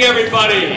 evening, everybody.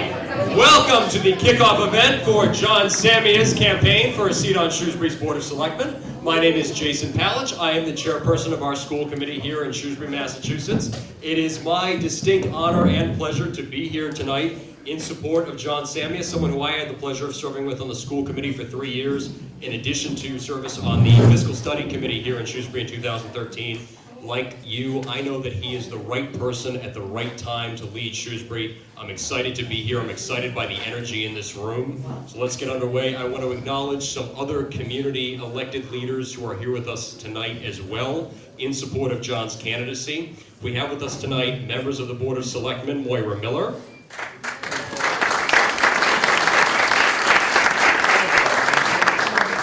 Welcome to the kickoff event for John Samia's campaign for a seat on Shrewsbury's Board of Selectmen. My name is Jason Pallich. I am the chairperson of our school committee here in Shrewsbury, Massachusetts. It is my distinct honor and pleasure to be here tonight in support of John Samia, someone who I had the pleasure of serving with on the school committee for 3 years, in addition to service on the fiscal study committee here in Shrewsbury in 2013. Like you, I know that he is the right person at the right time to lead Shrewsbury. I'm excited to be here. I'm excited by the energy in this room. So let's get underway. I want to acknowledge some other community elected leaders who are here with us tonight as well in support of John's candidacy. We have with us tonight members of the Board of Selectmen, Moira Miller,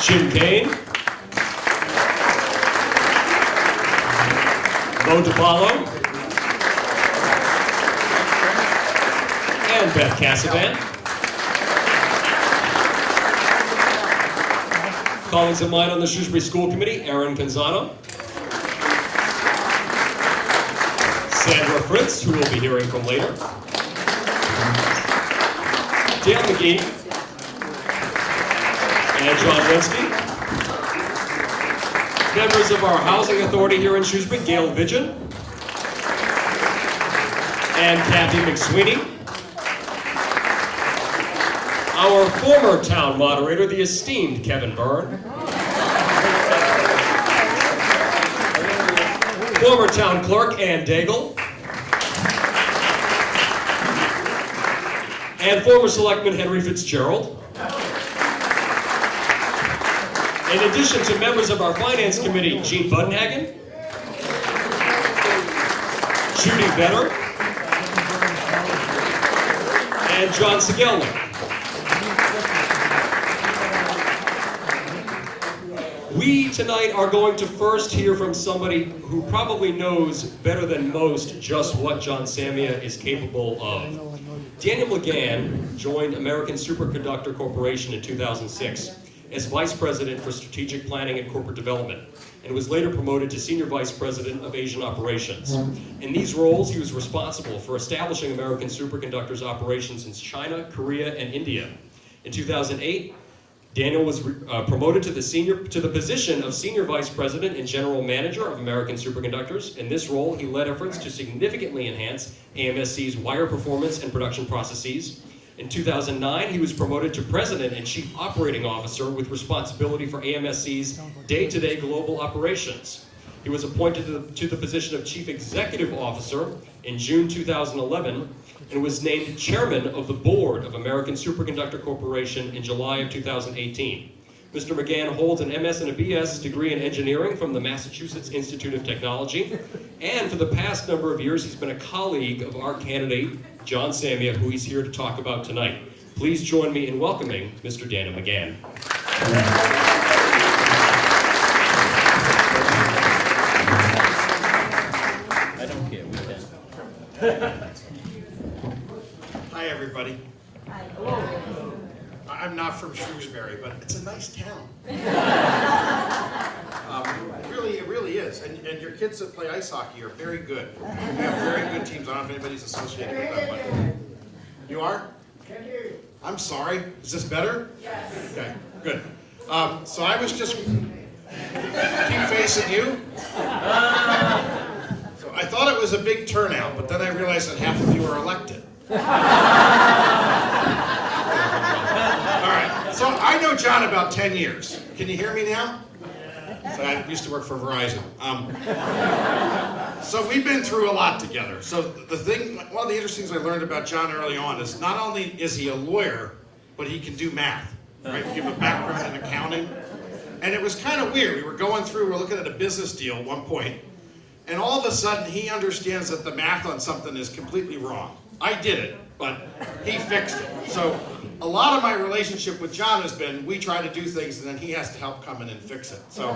Jim Kane, Mo DiPaolo, and Beth Cassavan. Colleagues of mine on the Shrewsbury School Committee, Aaron Canzano, Sandra Fritz, who we'll be hearing from later, Dan McGee, and John Linsky. Members of our Housing Authority here in Shrewsbury, Gail Vidgen and Kathy McSweeney. Our former town moderator, the esteemed Kevin Byrne. Former town clerk, Ann Daigle. And former selectman, Henry Fitzgerald. In addition to members of our Finance Committee, Gene Budenhagen, Judy Vetter, and John Segelman. We tonight are going to first hear from somebody who probably knows better than most just what John Samia is capable of. Daniel McGann joined American Superconductor Corporation in 2006. As Vice President for Strategic Planning and Corporate Development, and was later promoted to Senior Vice President of Asian Operations. In these roles, he was responsible for establishing American Superconductor's operations in China, Korea, and India. In 2008, Daniel was promoted to the position of Senior Vice President and General Manager of American Superconductors. In this role, he led efforts to significantly enhance AMSC's wire performance and production processes. In 2009, he was promoted to President and Chief Operating Officer with responsibility for AMSC's day-to-day global operations. He was appointed to the position of Chief Executive Officer in June 2011 and was named Chairman of the Board of American Superconductor Corporation in July of 2018. Mr. McGann holds an MS and a BS degree in engineering from the Massachusetts Institute of Technology, and for the past number of years, he's been a colleague of our candidate, John Samia, who he's here to talk about tonight. Please join me in welcoming Mr. Daniel McGann. I don't care, we can. Hi, everybody. Hi. I'm not from Shrewsbury, but it's a nice town. It really is. And your kids that play ice hockey are very good. We have very good teams. I don't know if anybody's associated with them, but you are? I'm sorry. Is this better? Yes. Okay, good. So I was just keep facing you. So I thought it was a big turnout, but then I realized that half of you are elected. All right, so I know John about 10 years. Can you hear me now? So I used to work for Verizon. So we've been through a lot together. So one of the interesting things I learned about John early on is not only is he a lawyer, but he can do math, right? You have a background in accounting. And it was kind of weird. We were looking at a business deal at one point, and all of a sudden he understands that the math on something is completely wrong. I did it, but he fixed it. So a lot of my relationship with John has been, we try to do things and then he has to help come in and fix it. So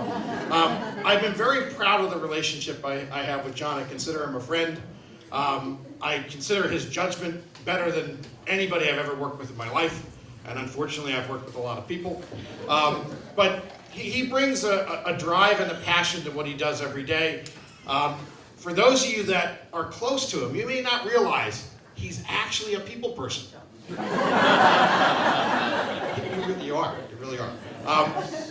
I've been very proud of the relationship I have with John. I consider him a friend. I consider his judgment better than anybody I've ever worked with in my life. And unfortunately, I've worked with a lot of people. But he brings a drive and a passion to what he does every day. For those of you that are close to him, you may not realize he's actually a people person. You really are. You really are.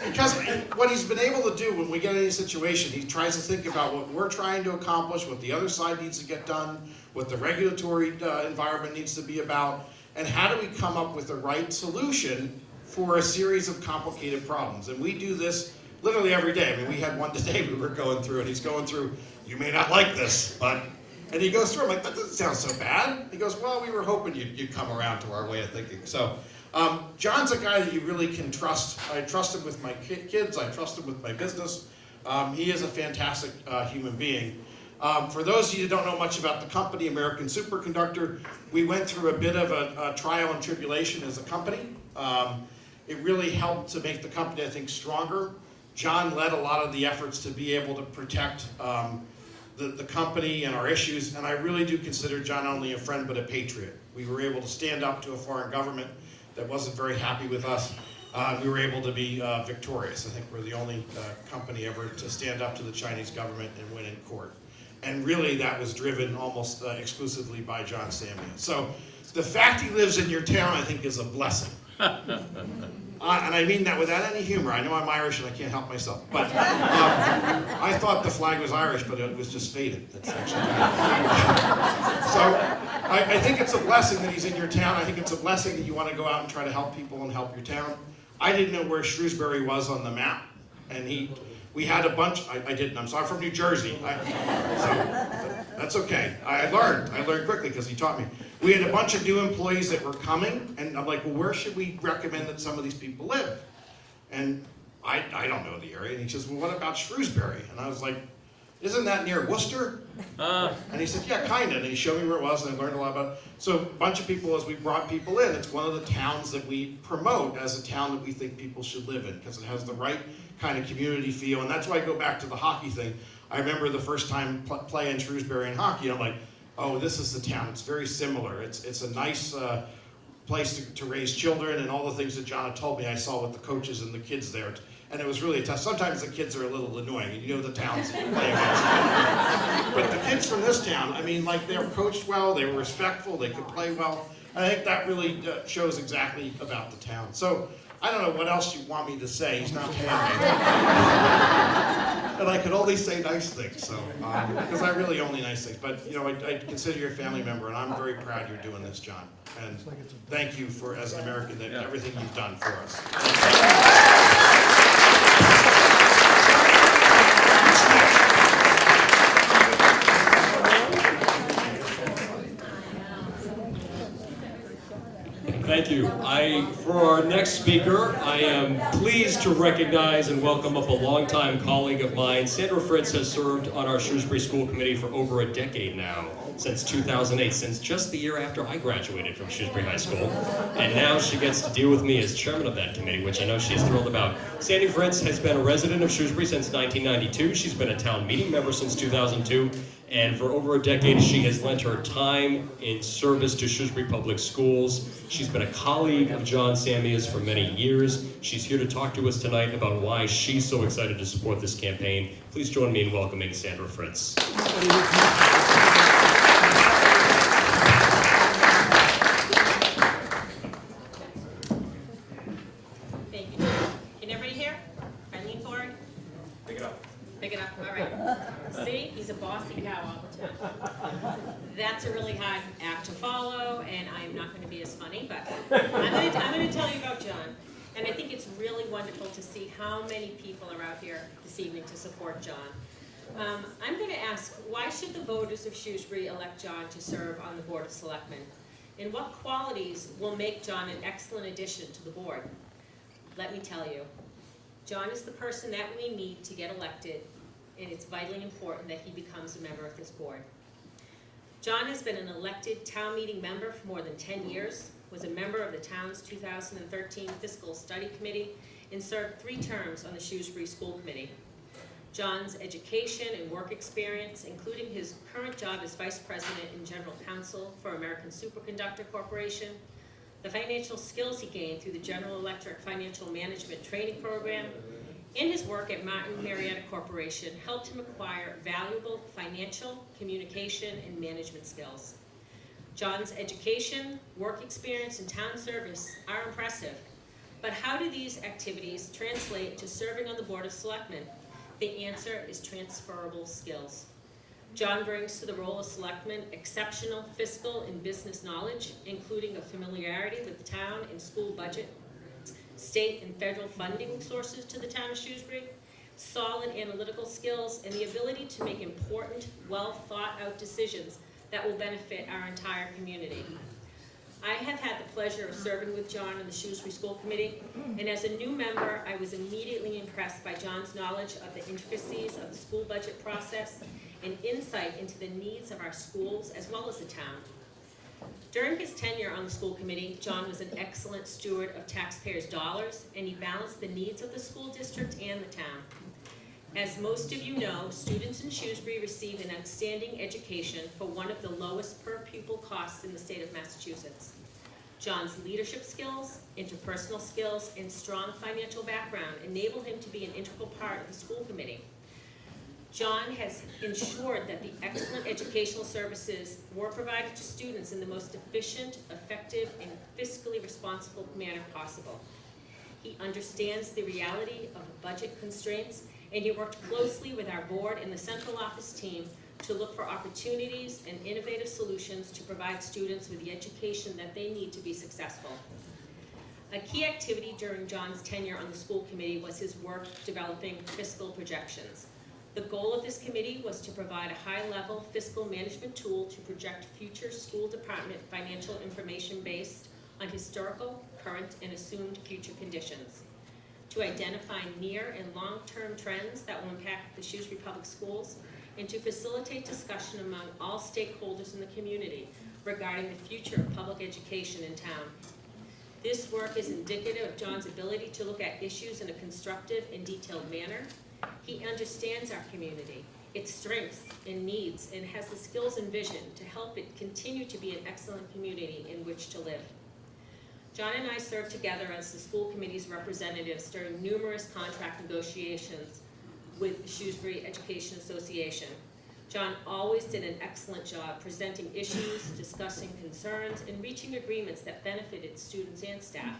Because what he's been able to do when we get in any situation, he tries to think about what we're trying to accomplish, what the other side needs to get done, what the regulatory environment needs to be about, and how do we come up with the right solution for a series of complicated problems. And we do this literally every day. I mean, we had one today we were going through, and he's going through, you may not like this, but, and he goes through, I'm like, that doesn't sound so bad. He goes, well, we were hoping you'd come around to our way of thinking. So, John's a guy that you really can trust. I trust him with my kids. I trust him with my business. He is a fantastic human being. For those of you who don't know much about the company, American Superconductor, we went through a bit of a trial and tribulation as a company. It really helped to make the company, I think, stronger. John led a lot of the efforts to be able to protect the company and our issues, and I really do consider John not only a friend but a patriot. We were able to stand up to a foreign government that wasn't very happy with us. We were able to be victorious. I think we're the only company ever to stand up to the Chinese government and win in court. And really that was driven almost exclusively by John Samia. So the fact he lives in your town, I think, is a blessing. And I mean that without any humor. I know I'm Irish and I can't help myself. But I thought the flag was Irish, but it was just faded. That's actually so I think it's a blessing that he's in your town. I think it's a blessing that you want to go out and try to help people and help your town. I didn't know where Shrewsbury was on the map. And we had a bunch, I didn't, I'm sorry, I'm from New Jersey. So that's okay. I learned quickly because he taught me. We had a bunch of new employees that were coming, and I'm like, well, where should we recommend that some of these people live? And I don't know the area. And he says, well, what about Shrewsbury? And I was like, isn't that near Worcester? And he said, yeah, kind of. And he showed me where it was, and I learned a lot about it. So a bunch of people, as we brought people in, it's one of the towns that we promote as a town that we think people should live in, because it has the right kind of community feel. And that's why I go back to the hockey thing. I remember the first time playing Shrewsbury in hockey, I'm like, oh, this is the town. It's very similar. It's a nice place to raise children, and all the things that John had told me I saw with the coaches and the kids there. And it was really tough. Sometimes the kids are a little annoying, and you know the towns that you play against. But the kids from this town, I mean, like, they were coached well, they were respectful, they could play well. I think that really shows exactly about the town. So I don't know what else you want me to say. He's not paying me. And I could only say nice things, so because I really only nice things. But you know, I consider you a family member, and I'm very proud you're doing this, John. And thank you for, as an American, that everything you've done for us. Thank you. For our next speaker, I am pleased to recognize and welcome up a longtime colleague of mine. Sandra Fritz has served on our Shrewsbury School Committee for over a decade now, since 2008, since just the year after I graduated from Shrewsbury High School. And now she gets to deal with me as chairman of that committee, which I know she's thrilled about. Sandy Fritz has been a resident of Shrewsbury since 1992. She's been a town meeting member since 2002. And for over a decade, she has lent her time in service to Shrewsbury Public Schools. She's been a colleague of John Samia's for many years. She's here to talk to us tonight about why she's so excited to support this campaign. Please join me in welcoming Sandra Fritz. Thank you. Can everybody hear? I lean forward. Pick it up. Pick it up. All right. See, he's a bossy cow all the time. That's a really hard act to follow, and I'm not going to be as funny, but I'm going to tell you about John. And I think it's really wonderful to see how many people are out here this evening to support John. I'm going to ask, why should the voters of Shrewsbury elect John to serve on the Board of Selectmen? And what qualities will make John an excellent addition to the board? Let me tell you, John is the person that we need to get elected, and it's vitally important that he becomes a member of this board. John has been an elected town meeting member for more than 10 years, was a member of the town's 2013 Fiscal Study Committee, and served 3 terms on the Shrewsbury School Committee. John's education and work experience, including his current job as Vice President and General Counsel for American Superconductor Corporation, the financial skills he gained through the General Electric Financial Management Training Program, and his work at Martin Marietta Corporation helped him acquire valuable financial, communication, and management skills. John's education, work experience, and town service are impressive. But how do these activities translate to serving on the Board of Selectmen? The answer is transferable skills. John brings to the role of Selectman exceptional fiscal and business knowledge, including a familiarity with the town and school budget, state and federal funding sources to the town of Shrewsbury, solid analytical skills, and the ability to make important, well-thought-out decisions that will benefit our entire community. I have had the pleasure of serving with John on the Shrewsbury School Committee, and as a new member, I was immediately impressed by John's knowledge of the intricacies of the school budget process and insight into the needs of our schools as well as the town. During his tenure on the school committee, John was an excellent steward of taxpayers' dollars, and he balanced the needs of the school district and the town. As most of you know, students in Shrewsbury receive an outstanding education for one of the lowest per pupil costs in the state of Massachusetts. John's leadership skills, interpersonal skills, and strong financial background enable him to be an integral part of the school committee. John has ensured that the excellent educational services were provided to students in the most efficient, effective, and fiscally responsible manner possible. He understands the reality of budget constraints, and he worked closely with our board and the central office team to look for opportunities and innovative solutions to provide students with the education that they need to be successful. A key activity during John's tenure on the school committee was his work developing fiscal projections. The goal of this committee was to provide a high-level fiscal management tool to project future school department financial information based on historical, current, and assumed future conditions, to identify near and long-term trends that will impact the Shrewsbury Public Schools, and to facilitate discussion among all stakeholders in the community regarding the future of public education in town. This work is indicative of John's ability to look at issues in a constructive and detailed manner. He understands our community, its strengths and needs, and has the skills and vision to help it continue to be an excellent community in which to live. John and I served together as the school committee's representatives during numerous contract negotiations with the Shrewsbury Education Association. John always did an excellent job presenting issues, discussing concerns, and reaching agreements that benefited students and staff.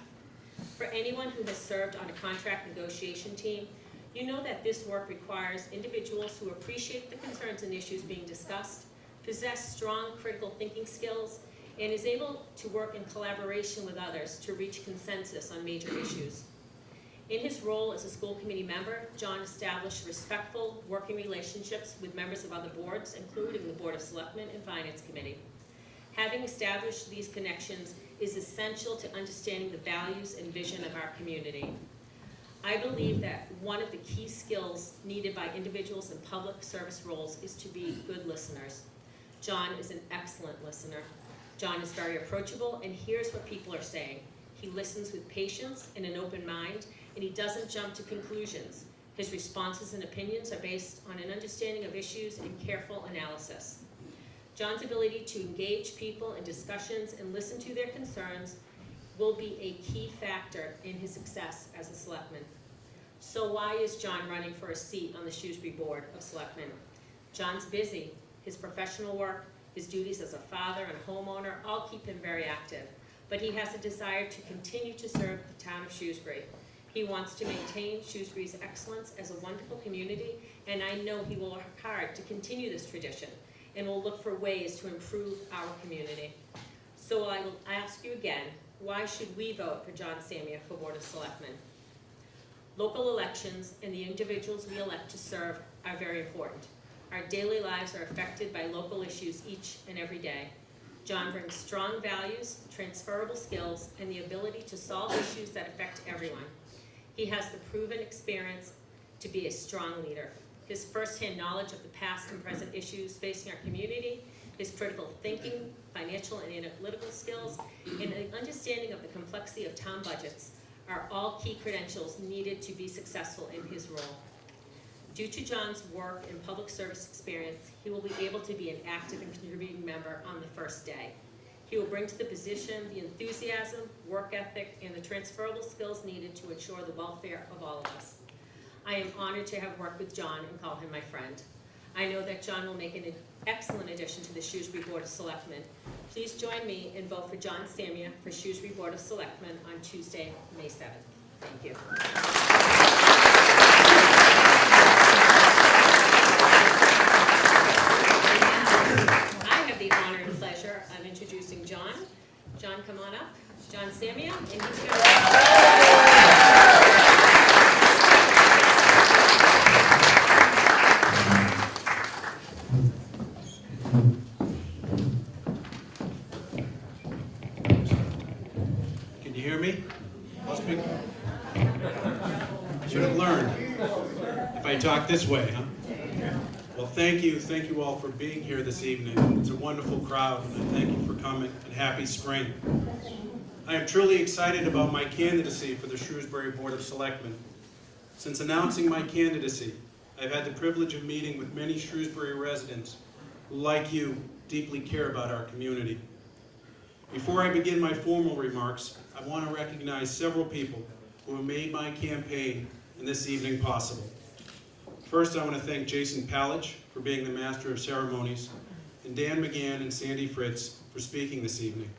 For anyone who has served on a contract negotiation team, you know that this work requires individuals who appreciate the concerns and issues being discussed, possess strong critical thinking skills, and is able to work in collaboration with others to reach consensus on major issues. In his role as a school committee member, John established respectful working relationships with members of other boards, including the Board of Selectmen and Finance Committee. Having established these connections is essential to understanding the values and vision of our community. I believe that one of the key skills needed by individuals in public service roles is to be good listeners. John is an excellent listener. John is very approachable and hears what people are saying. He listens with patience and an open mind, and he doesn't jump to conclusions. His responses and opinions are based on an understanding of issues and careful analysis. John's ability to engage people in discussions and listen to their concerns will be a key factor in his success as a selectman. So why is John running for a seat on the Shrewsbury Board of Selectmen? John's busy. His professional work, his duties as a father and homeowner all keep him very active, but he has a desire to continue to serve the town of Shrewsbury. He wants to maintain Shrewsbury's excellence as a wonderful community, and I know he will work hard to continue this tradition and will look for ways to improve our community. So I will ask you again, why should we vote for John Samia for Board of Selectmen? Local elections and the individuals we elect to serve are very important. Our daily lives are affected by local issues each and every day. John brings strong values, transferable skills, and the ability to solve issues that affect everyone. He has the proven experience to be a strong leader. His firsthand knowledge of the past and present issues facing our community, his critical thinking, financial and analytical skills, and an understanding of the complexity of town budgets are all key credentials needed to be successful in his role. Due to John's work and public service experience, he will be able to be an active and contributing member on the first day. He will bring to the position the enthusiasm, work ethic, and the transferable skills needed to ensure the welfare of all of us. I am honored to have worked with John and call him my friend. I know that John will make an excellent addition to the Shrewsbury Board of Selectmen. Please join me and vote for John Samia for Shrewsbury Board of Selectmen on Tuesday, May 7th. Thank you. I have the honor and pleasure of introducing John. John, come on up. John Samia, and he's going Can you hear me? I'll speak. I should have learned if I talk this way, huh? Well, thank you all for being here this evening. It's a wonderful crowd, and I thank you for coming, and happy spring. I am truly excited about my candidacy for the Shrewsbury Board of Selectmen. Since announcing my candidacy, I've had the privilege of meeting with many Shrewsbury residents who, like you, deeply care about our community. Before I begin my formal remarks, I want to recognize several people who have made my campaign and this evening possible. First, I want to thank Jason Pallich for being the Master of Ceremonies, and Dan McGann and Sandy Fritz for speaking this evening.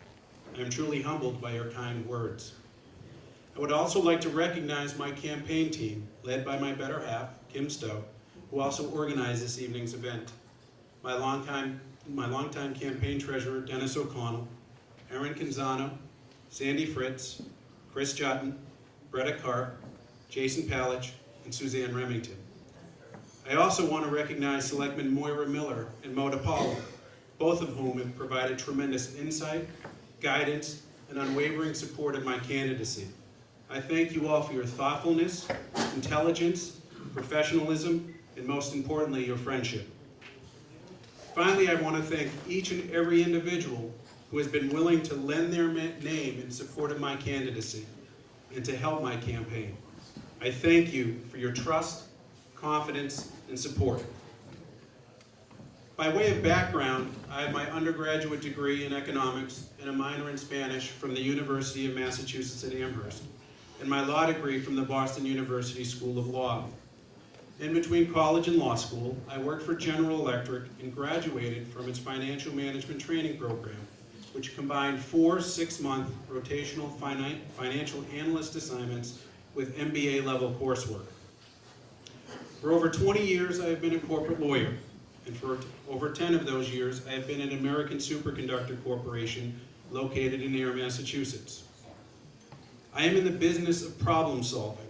I am truly humbled by your kind words. I would also like to recognize my campaign team, led by my better half, Kim Stowe, who also organized this evening's event. My longtime campaign treasurer, Dennis O'Connell, Erin Canzano, Sandy Fritz, Chris Jutton, Bretta Karp, Jason Pallich, and Suzanne Remington. I also want to recognize Selectmen Moira Miller and Mo DiPaolo, both of whom have provided tremendous insight, guidance, and unwavering support of my candidacy. I thank you all for your thoughtfulness, intelligence, professionalism, and most importantly, your friendship. Finally, I want to thank each and every individual who has been willing to lend their name in support of my candidacy and to help my campaign. I thank you for your trust, confidence, and support. By way of background, I have my undergraduate degree in economics and a minor in Spanish from the University of Massachusetts at Amherst, and my law degree from the Boston University School of Law. In between college and law school, I worked for General Electric and graduated from its financial management training program, which combined 4 6-month rotational financial analyst assignments with MBA-level coursework. For over 20 years, I have been a corporate lawyer, and for over 10 of those years, I have been at American Superconductor Corporation, located in Ayer, Massachusetts. I am in the business of problem solving.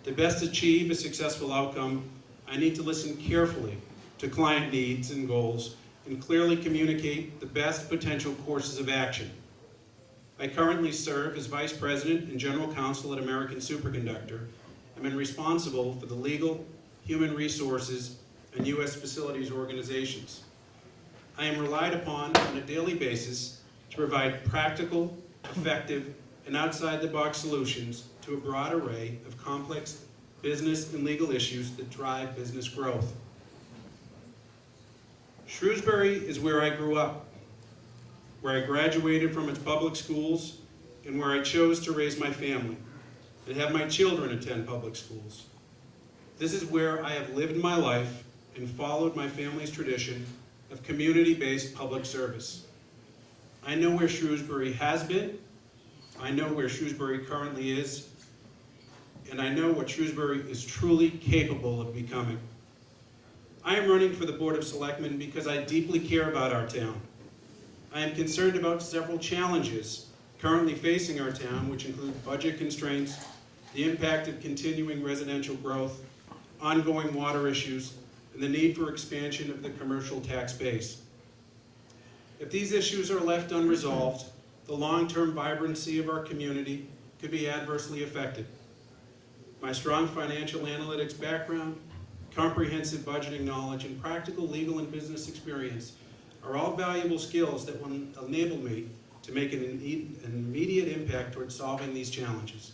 To best achieve a successful outcome, I need to listen carefully to client needs and goals and clearly communicate the best potential courses of action. I currently serve as Vice President and General Counsel at American Superconductor. I've been responsible for the legal, human resources, and U.S. facilities organizations. I am relied upon on a daily basis to provide practical, effective, and outside-the-box solutions to a broad array of complex business and legal issues that drive business growth. Shrewsbury is where I grew up, where I graduated from its public schools, and where I chose to raise my family and have my children attend public schools. This is where I have lived my life and followed my family's tradition of community-based public service. I know where Shrewsbury has been, I know where Shrewsbury currently is, and I know what Shrewsbury is truly capable of becoming. I am running for the Board of Selectmen because I deeply care about our town. I am concerned about several challenges currently facing our town, which include budget constraints, the impact of continuing residential growth, ongoing water issues, and the need for expansion of the commercial tax base. If these issues are left unresolved, the long-term vibrancy of our community could be adversely affected. My strong financial analytics background, comprehensive budgeting knowledge, and practical legal and business experience are all valuable skills that will enable me to make an immediate impact towards solving these challenges.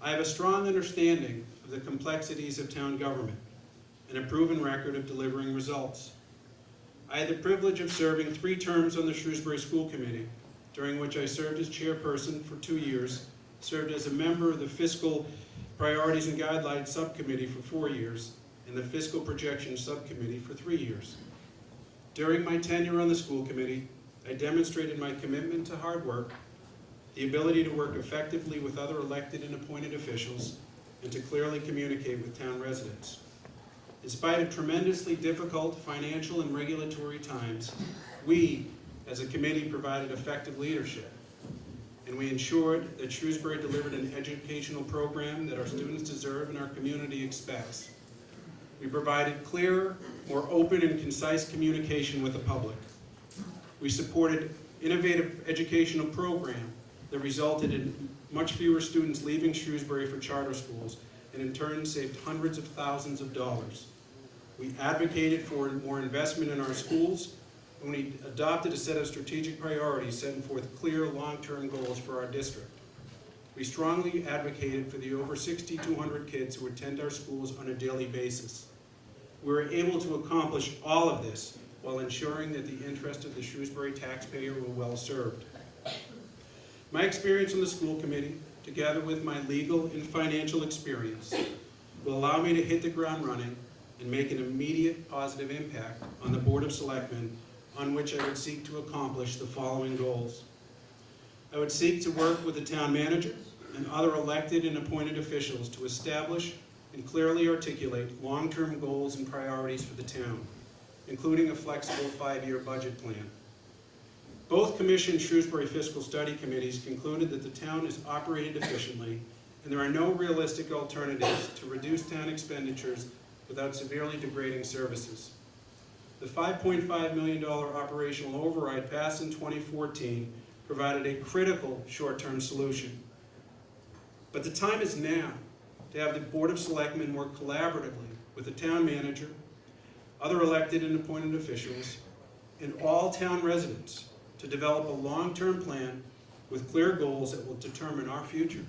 I have a strong understanding of the complexities of town government and a proven record of delivering results. I had the privilege of serving 3 terms on the Shrewsbury School Committee, during which I served as chairperson for 2 years, served as a member of the Fiscal Priorities and Guidelines Subcommittee for 4 years, and the Fiscal Projections Subcommittee for 3 years. During my tenure on the school committee, I demonstrated my commitment to hard work, the ability to work effectively with other elected and appointed officials, and to clearly communicate with town residents. In spite of tremendously difficult financial and regulatory times, we, as a committee, provided effective leadership, and we ensured that Shrewsbury delivered an educational program that our students deserve and our community expects. We provided clearer, more open and concise communication with the public. We supported innovative educational program that resulted in much fewer students leaving Shrewsbury for charter schools, and in turn saved hundreds of thousands of dollars. We advocated for more investment in our schools, and we adopted a set of strategic priorities setting forth clear long-term goals for our district. We strongly advocated for the over 6,200 kids who attend our schools on a daily basis. We were able to accomplish all of this while ensuring that the interest of the Shrewsbury taxpayer were well served. My experience on the school committee, together with my legal and financial experience, will allow me to hit the ground running and make an immediate positive impact on the Board of Selectmen, on which I would seek to accomplish the following goals. I would seek to work with the town manager and other elected and appointed officials to establish and clearly articulate long-term goals and priorities for the town, including a flexible 5-year budget plan. Both commissioned Shrewsbury Fiscal Study Committees concluded that the town is operated efficiently and there are no realistic alternatives to reduce town expenditures without severely degrading services. The $5.5 million operational override passed in 2014 provided a critical short-term solution. But the time is now to have the Board of Selectmen work collaboratively with the town manager, other elected and appointed officials, and all town residents to develop a long-term plan with clear goals that will determine our future.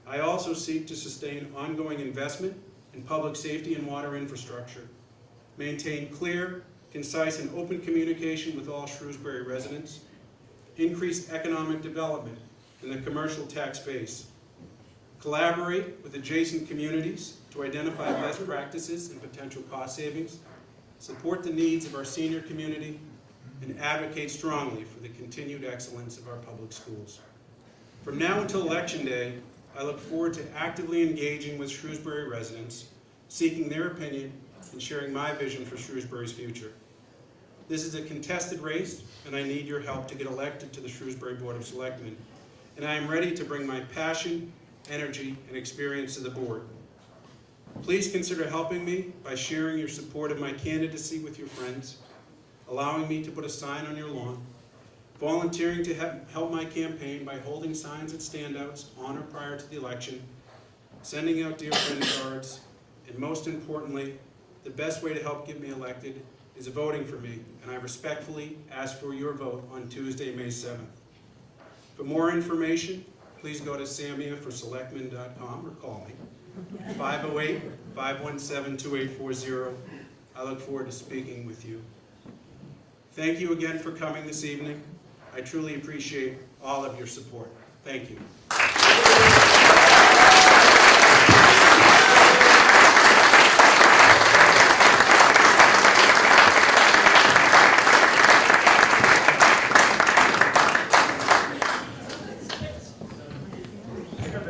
I also seek to sustain ongoing investment in public safety and water infrastructure, maintain clear, concise, and open communication with all Shrewsbury residents, increase economic development in the commercial tax base, collaborate with adjacent communities to identify best practices and potential cost savings, support the needs of our senior community, and advocate strongly for the continued excellence of our public schools. From now until Election Day, I look forward to actively engaging with Shrewsbury residents, seeking their opinion, and sharing my vision for Shrewsbury's future. This is a contested race, and I need your help to get elected to the Shrewsbury Board of Selectmen. And I am ready to bring my passion, energy, and experience to the board. Please consider helping me by sharing your support of my candidacy with your friends, allowing me to put a sign on your lawn, volunteering to help my campaign by holding signs at standouts on or prior to the election, sending out dear friend cards, and most importantly, the best way to help get me elected is voting for me, and I respectfully ask for your vote on Tuesday, May 7th. For more information, please go to samiaforselectmen.com or call me, 508-517-2840. I look forward to speaking with you. Thank you again for coming this evening. I truly appreciate all of your support. Thank you.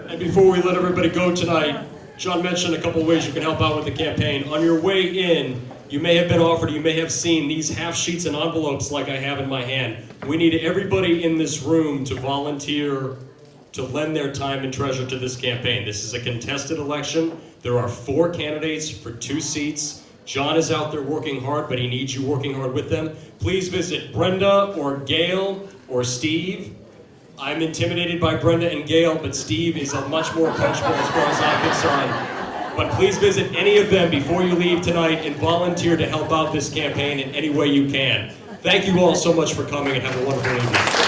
And before we let everybody go tonight, John mentioned a couple ways you can help out with the campaign. On your way in, you may have been offered, you may have seen these half sheets and envelopes like I have in my hand. We need everybody in this room to volunteer to lend their time and treasure to this campaign. This is a contested election. There are 4 candidates for 2 seats. John is out there working hard, but he needs you working hard with them. Please visit Brenda or Gail or Steve. I'm intimidated by Brenda and Gail, but Steve is a much more approachable as far as I'm concerned. But please visit any of them before you leave tonight and volunteer to help out this campaign in any way you can. Thank you all so much for coming and have a wonderful evening.